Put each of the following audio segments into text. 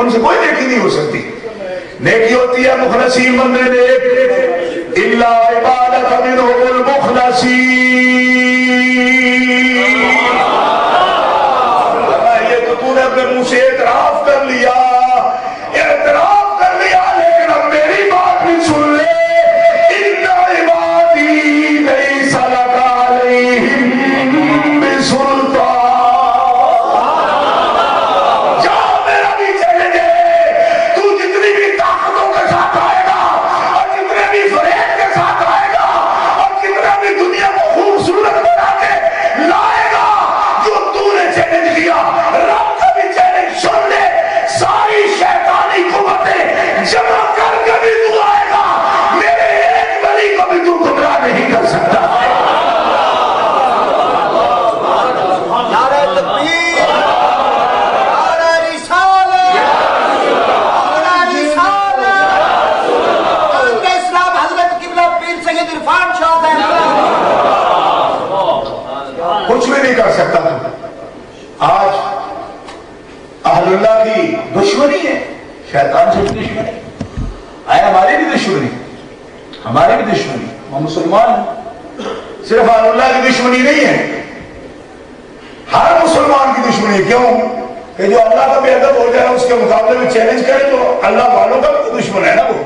ان سے کوئی نیکی نہیں ہو سکتی. نیکی ہوتی ہے مخلصین بندے نیک، الا عبادک منہم المخلصین. یہ تو تو نے اپنے منہ سے اعتراف کر لیا، اعتراف کر لیا، لیکن اب میری بات بھی سن لے. ان عبادی لیس لک علیہم بسلطان. جمع کر کے بھی تو آئے گا، میرے ایک ولی کو بھی تو گمراہ نہیں کر سکتا. نعرہ تکبیر، نعرہ رسالت، نعرہ رسالت. تاج اسلام حضرت قبلہ پیر سید عرفان شاہ کچھ بھی نہیں کر سکتا. آج اہل اللہ کی دشمنی ہے، شیطان سے بھی دشمنی ہے، ہماری بھی دشمنی، ہماری بھی دشمنی. ہم مسلمان ہیں، صرف اہل اللہ کی دشمنی نہیں ہے، ہر مسلمان کی دشمنی. کیوں کہ جو اللہ کا بے ادب ہو جائے اس کے مقابلے میں چیلنج کرے تو اللہ والوں کا بھی دشمن ہے نا. وہ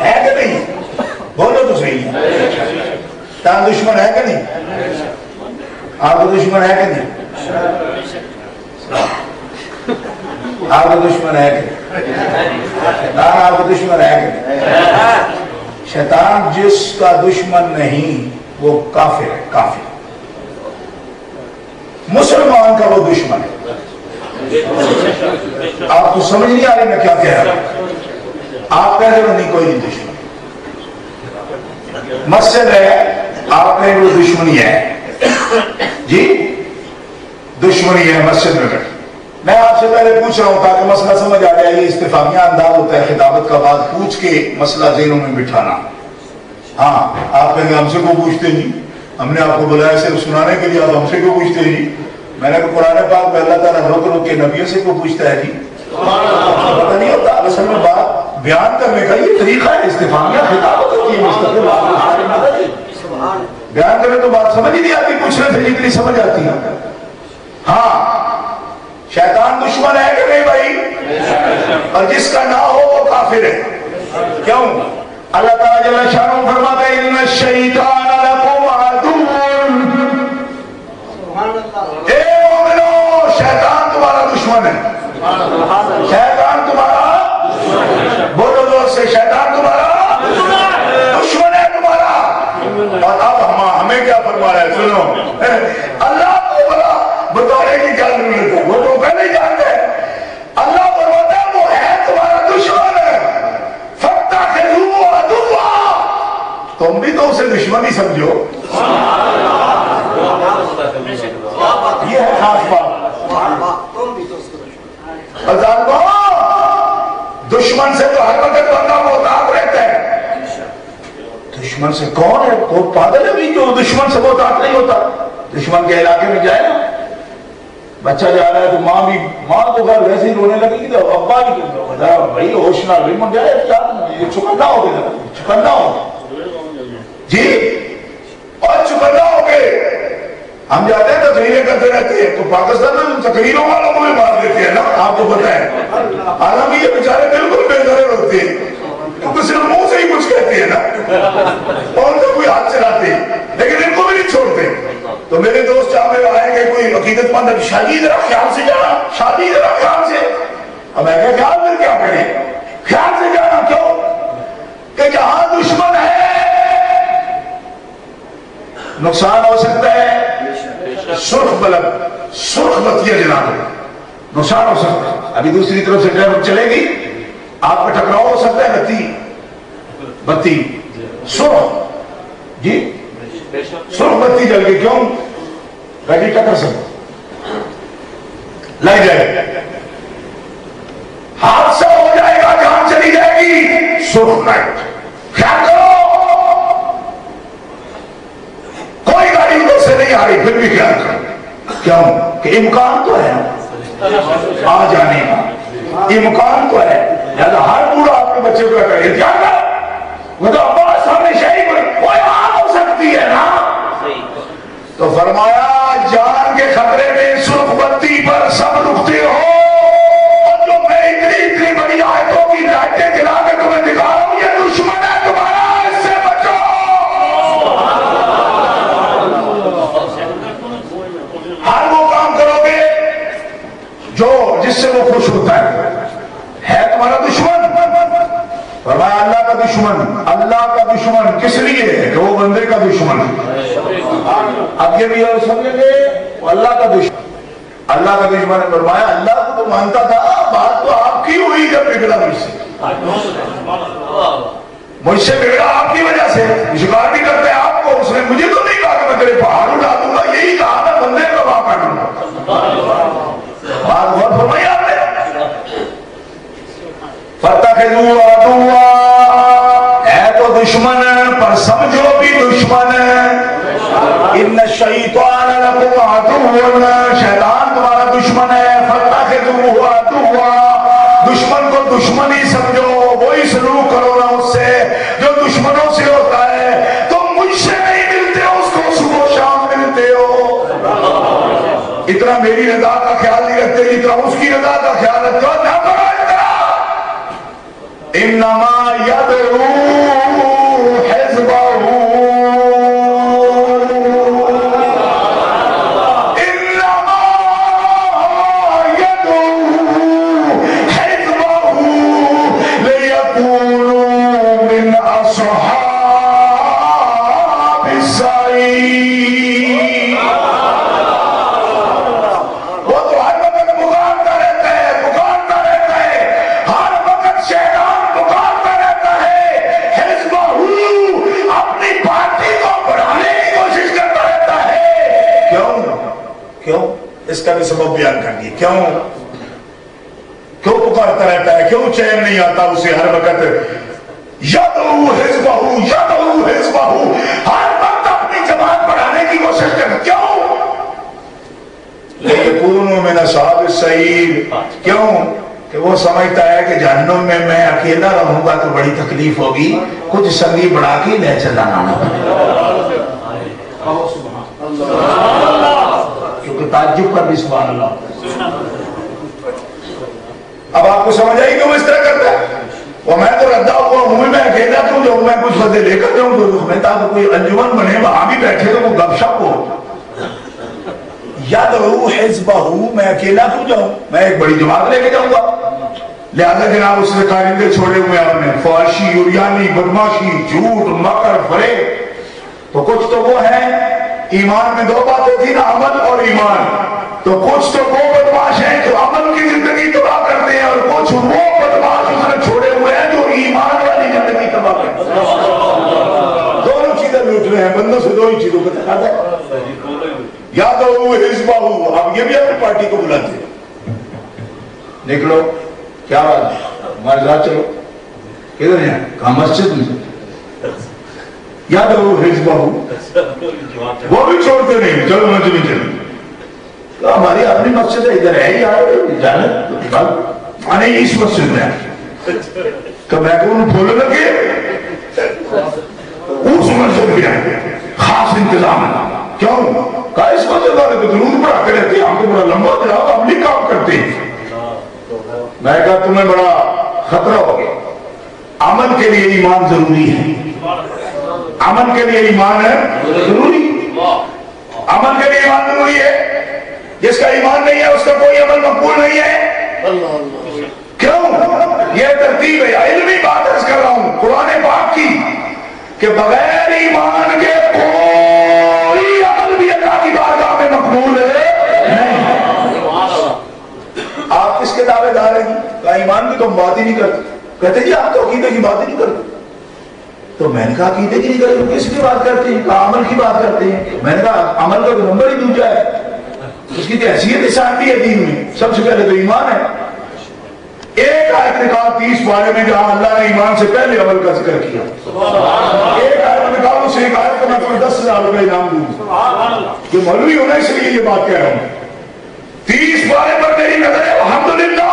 ہے کہ نہیں؟ بولو تو صحیح ہے. تاں دشمن ہے کہ نہیں؟ آپ کو دشمن ہے کہ نہیں؟ آپ کو دشمن ہے کہ شیطان آپ کو دشمن ہے کہ شیطان جس کا دشمن نہیں وہ کافر ہے. کافر مسلمان کا وہ دشمن ہے. آپ کو سمجھ نہیں آ رہی میں کیا کہہ رہا ہوں؟ آپ کہہ رہے ہو نہیں کوئی نہیں دشمن. مسجد ہے، آپ کہہ رہے ہو دشمنی ہے. جی دشمنی ہے مسجد میں. میں آپ سے پہلے پوچھ رہا ہوں تاکہ مسئلہ سمجھ آ جائے. یہ استفہامیہ انداز ہوتا ہے خطابت کا بعد پوچھ کے مسئلہ ذہنوں میں بٹھانا. ہاں آپ کہیں گے ہم سے کو پوچھتے جی، ہم نے آپ کو بلایا صرف سنانے کے لیے، آپ ہم سے کو پوچھتے جی. میں نے کہا قرآن پاک میں اللہ تعالیٰ رک رک کے نبیوں سے کو پوچھتا ہے جی. پتہ نہیں ہوتا اصل میں بات بیان کرنے کا یہ طریقہ ہے. استفہامیہ خطابت ہوتی ہے مستقل بیان کرنے تو بات سمجھ ہی نہیں آتی، پوچھنے سے جتنی سمجھ آتی ہے. ہاں شیطان دشمن ہے کہ نہیں بھائی؟ اور جس کا نہ ہو وہ کافر ہے. کیوں؟ اللہ تعالیٰ جل شانہ فرماتا ہے ان الشیطان لکم عدو. اے مومنو شیطان تمہارا دشمن ہے. شیطان تمہارا، بولو زور سے، شیطان تمہارا دشمن ہے تمہارا. اور اب ہمیں کیا فرما رہا ہے سنو. اللہ کو بلا بتانے کی کیا ضرورت ہے، وہ تو پہلے ہی جانتے ہیں. اللہ فرماتا ہے وہ ہے تمہارا دشمن ہے. فاتخذوہ عدوا، تم بھی تو اسے دشمن ہی سمجھو. یہ ہے خاص بات. دشمن سے تو ہر وقت بندہ محتاط رہتا ہے. دشمن سے کون ہے؟ کوئی پاگل ہے بھی جو دشمن سے محتاط نہیں ہوتا. دشمن کے علاقے میں جائے نا، بچہ جا رہا ہے تو ماں تو گھر ویسے ہی رونے لگے گی تو ابا بھی بھائی ہوش نہ ریمن جائے یہ چکندہ ہو گیا، چکندہ ہو جی. اور چکندہ ہو گئے ہم جاتے ہیں تقریریں کرتے رہتے ہیں تو پاکستان میں تقریروں والوں کو بھی مار دیتے ہیں نا، آپ کو پتہ ہے. حالانکہ یہ بیچارے بالکل بے ضرر ہوتے ہیں کیونکہ صرف منہ سے ہی کچھ کہتے ہیں نا، اور ان کا کوئی ہاتھ چلاتے ہیں لیکن ان کو بھی نہیں چھوڑتے. تو میرے دوست جہاں میں آئیں گے کوئی عقیدت مند ہے، شادی ذرا خیال سے جانا، شادی ذرا خیال سے. اب میں کہا خیال پھر کیا کریں؟ خیال سے جانا. کیوں کہ جہاں دشمن ہے نقصان ہو سکتا ہے. سرخ بلب، سرخ بتیاں جلانا نقصان ہو سکتا ہے. ابھی دوسری طرف سے ڈرائیور چلے گی، آپ کا ٹکراؤ ہو سکتا ہے. بتی سرخ جی، سرخ بتی جل گئی. کیوں؟ گاڑی ٹکر سکتا لگ جائے، حادثہ ہو جائے گا، جہاں چلی جائے گی سرخ لائٹ. خیال کرو کوئی گاڑی ادھر سے نہیں آ رہی پھر بھی خیال کرو. کیوں کہ امکان تو ہے آ جانے کا، امکان تو ہے، لہذا ہر بوڑھا اپنے بچے کو کہے احتیاط کر، وہ تو عباس ہمیں شہید وہ یہاں ہو سکتی ہے نا. تو فرمایا جان کے خطرے میں سرخ بتی پر سب رکتے ہو، اور جو میں اتنی بڑی آیتوں کی لائٹیں جلا کے تمہیں دکھا رہا ہوں یہ دشمن ہے تمہارا، اس سے بچو. ہر وہ کام کرو گے جو جس سے وہ خوش ہوتا ہے تمہارا دشمن. فرمایا اللہ کا دشمن، اللہ کا دشمن کس لیے ہے کہ وہ بندے کا دشمن ہے. اب یہ بھی اور سمجھیں گے وہ اللہ کا دشمن، اللہ کا دشمن ہے. فرمایا اللہ کو تو مانتا تھا، بات تو آپ کی ہوئی جب بگڑا مجھ سے بگڑا آپ کی وجہ سے، شکار بھی کرتے ہیں آپ کو. اس نے مجھے تو نہیں کہا کہ میں تیرے پہاڑ اٹھا دوں گا، یہی کہا میں بندے کو واقع کروں گا. بات غور فرمائی آپ نے. فَاتَّخِذُوا عَدُوًّا، ہے تو دشمن پر سمجھو بھی دشمن. ان الشیطان لکم عدو، شیطان تمہارا دشمن ہے. فَاتَّخِذُوهُ عَدُوًّا، دشمن کو دشمن ہی سمجھو، وہی سلوک کرو نا اس سے جو دشمنوں سے ہوتا ہے. تم مجھ سے نہیں ملتے ہو، اس کو صبح و شام ملتے ہو. اتنا میری رضا کا خیال نہیں رکھتے جتنا اس کی رضا کا خیال رکھتے ہو. نہ کرو اتنا. انما یدعو حزبہ، اس کا بھی سبب بیان کر دیا. کیوں پکارتا رہتا ہے، کیوں چین نہیں آتا اسے ہر وقت. یدعو حزبہ، یدعو حزبہ، ہر وقت اپنی جماعت بڑھانے کی کوشش کر. کیوں؟ لیکونوا من اصحاب السعیر، کیوں کہ وہ سمجھتا ہے کہ جہنم میں اکیلا رہوں گا تو بڑی تکلیف ہوگی، کچھ سنگی بڑھا کے لے چلانا کیونکہ تعجب پر بھی سبحان اللہ. اب آپ کو سمجھ آئی کہ وہ اس طرح کرتا ہے. وہ میں تو ردا ہوا ہوں، میں اکیلا کیوں جاؤں، میں کچھ بندے لے کر جاؤں تو میں تاکہ کوئی انجمن بنے وہاں بھی بیٹھے تو وہ گپ شپ ہو. یدعو حزبہ، میں اکیلا کیوں جاؤں، میں ایک بڑی جماعت لے کے جاؤں گا. لہذا جناب اس نے کارندے چھوڑے ہوئے آپ نے، فحاشی، عریانی، بدماشی، جھوٹ، مکر، فریب. تو کچھ تو وہ ہیں ایمان میں دو باتیں تھی نا، عمل اور ایمان. تو کچھ تو وہ بدماش ہیں جو عمل کی زندگی تباہ کرتے ہیں، اور کچھ وہ بدماش اس نے چھوڑے ہوئے ہیں جو ایمان والی زندگی تباہ کرتے ہیں. دونوں چیزیں لوٹ رہے ہیں، بندوں سے دو ہی چیزوں کا تقاضا ہے. یدعو حزبہ، اب یہ بھی اپنی پارٹی کو بلاتے ہیں. نکلو، کیا بات ہے، ہمارے ساتھ چلو. کدھر ہیں؟ کہاں؟ مسجد میں. یدعو حزبہ، وہ بھی چھوڑتے نہیں، چلو مسجد میں چلو. ہماری اپنی مسجد ہے، ادھر ہے یار جانا آنے اس مسجد میں. تو میں کہ انہوں بھولے لگے اس مسجد میں آئے، خاص انتظام ہے. کیوں؟ کہا اس مسجد والے تو درود پڑھاتے رہتے ہیں، ہم کو بڑا لمبا جناب ہم نہیں کام کرتے. میں کہا تمہیں بڑا خطرہ ہو گیا. عمل کے لیے ایمان ضروری ہے، عمل کے لیے ایمان ہے ضروری. عمل کے لیے ایمان ضروری ہے. جس کا ایمان نہیں ہے اس کا کوئی عمل مقبول نہیں ہے. کیوں؟ یہ ترتیب ہے، علمی بات عرض کر رہا ہوں قرآن پاک کی، کہ بغیر ایمان کے کوئی عمل بھی اللہ کی بارگاہ میں مقبول نہیں. آپ کس کے دعوے دار ہیں؟ کہا ایمان کی تو ہم بات ہی نہیں کرتے. کہتے جی آپ تو عقیدے کی بات ہی نہیں کرتے. تو میں نے کہا عقیدے کی نہیں کرتے، کس کی بات کرتے ہیں؟ کہا عمل کی بات کرتے ہیں. میں نے کہا عمل کا تو نمبر ہی دوسرا ہے، اس کی تو حیثیت ثابت ہے دین میں. سب سے پہلے تو ایمان ہے. ایک آیت نے کہا 30 پارے میں جہاں اللہ نے ایمان سے پہلے عمل کا ذکر کیا. ایک آیت نے کہا اس ایک آیت کو میں تمہیں 10,000 روپے انعام دوں. کہ مولوی ہونا اس لیے یہ بات کہہ رہا ہوں. 30 پارے پر میری نظر ہے الحمدللہ